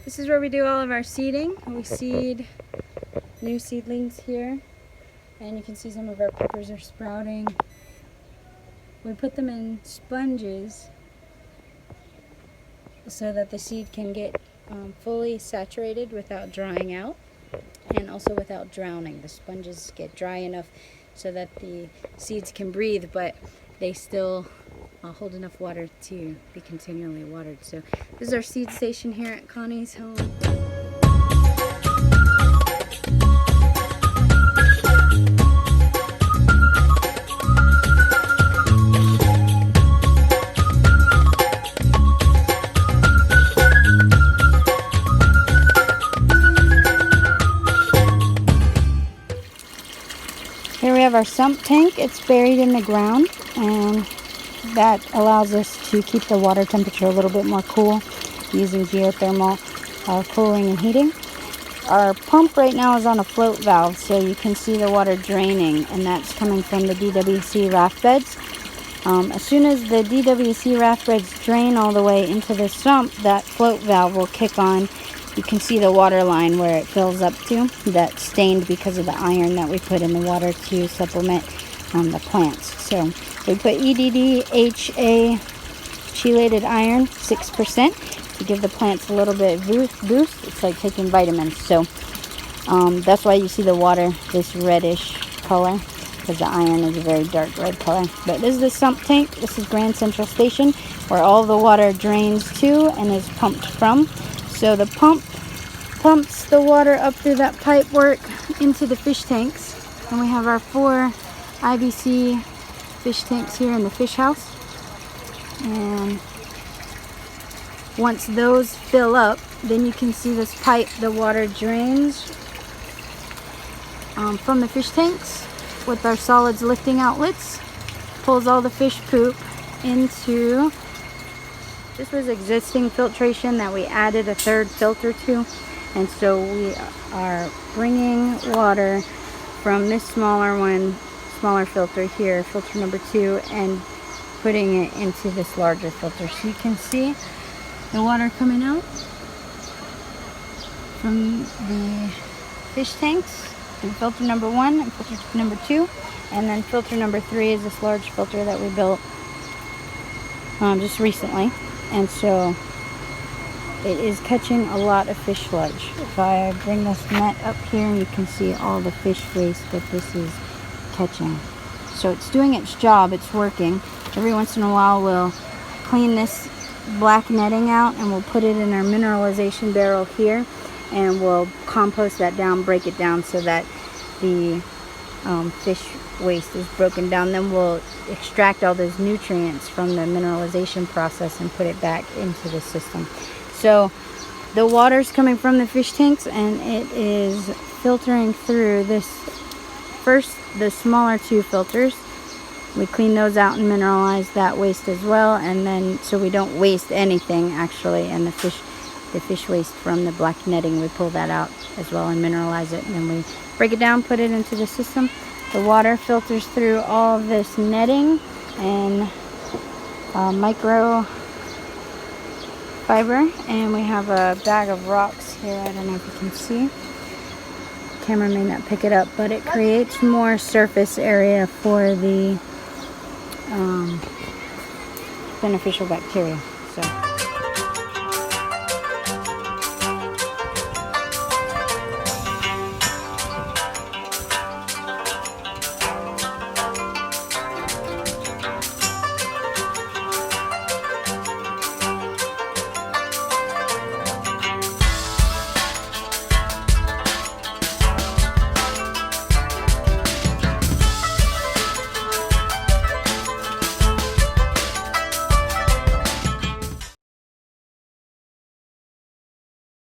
This is where we do all of our seeding. We seed new seedlings here, and you can see some of our peppers are sprouting. We put them in sponges so that the seed can get fully saturated without drying out, and also without drowning. The sponges get dry enough so that the seeds can breathe, but they still hold enough water to be continually watered. So this is our seed station here at Connie's home. Here we have our sump tank. It's buried in the ground, and that allows us to keep the water temperature a little bit more cool using geothermal cooling and heating. Our pump right now is on a float valve, so you can see the water draining, and that's coming from the DWC raft beds. As soon as the DWC raft beds drain all the way into the sump, that float valve will kick on. You can see the water line where it fills up to. That's stained because of the iron that we put in the water to supplement the plants. So we put EDD HA chelated iron 6% to give the plants a little bit boost. It's like taking vitamins. So that's why you see the water this reddish color, because the iron is a very dark red color. But this is the sump tank. This is Grand Central Station, where all the water drains to and is pumped from. So the pump pumps the water up through that pipe work into the fish tanks. And we have our 4 IBC fish tanks here in the fish house. And once those fill up, then you can see this pipe, the water drains from the fish tanks with our solids lifting outlets, pulls all the fish poop into. This was existing filtration that we added a 3rd filter to, and so we are bringing water from this smaller filter here, filter number 2, and putting it into this larger filter. So you can see the water coming out from the fish tanks in filter number 1 and filter number 2, and then filter number 3 is this large filter that we built just recently. And so it is catching a lot of fish sludge. If I bring this net up here, you can see all the fish waste that this is catching. So it's doing its job, it's working. Every once in a while we'll clean this black netting out and we'll put it in our mineralization barrel here, and we'll compost that down, break it down so that the fish waste is broken down. Then we'll extract all those nutrients from the mineralization process and put it back into the system. So the water's coming from the fish tanks, and it is filtering through this the smaller 2 filters. We clean those out and mineralize that waste as well, and then so we don't waste anything actually. And the fish waste from the black netting, we pull that out as well and mineralize it, and then we break it down, put it into the system. The water filters through all this netting and micro fiber, and we have a bag of rocks here. I don't know if you can see. The camera may not pick it up, but it creates more surface area for the beneficial bacteria. So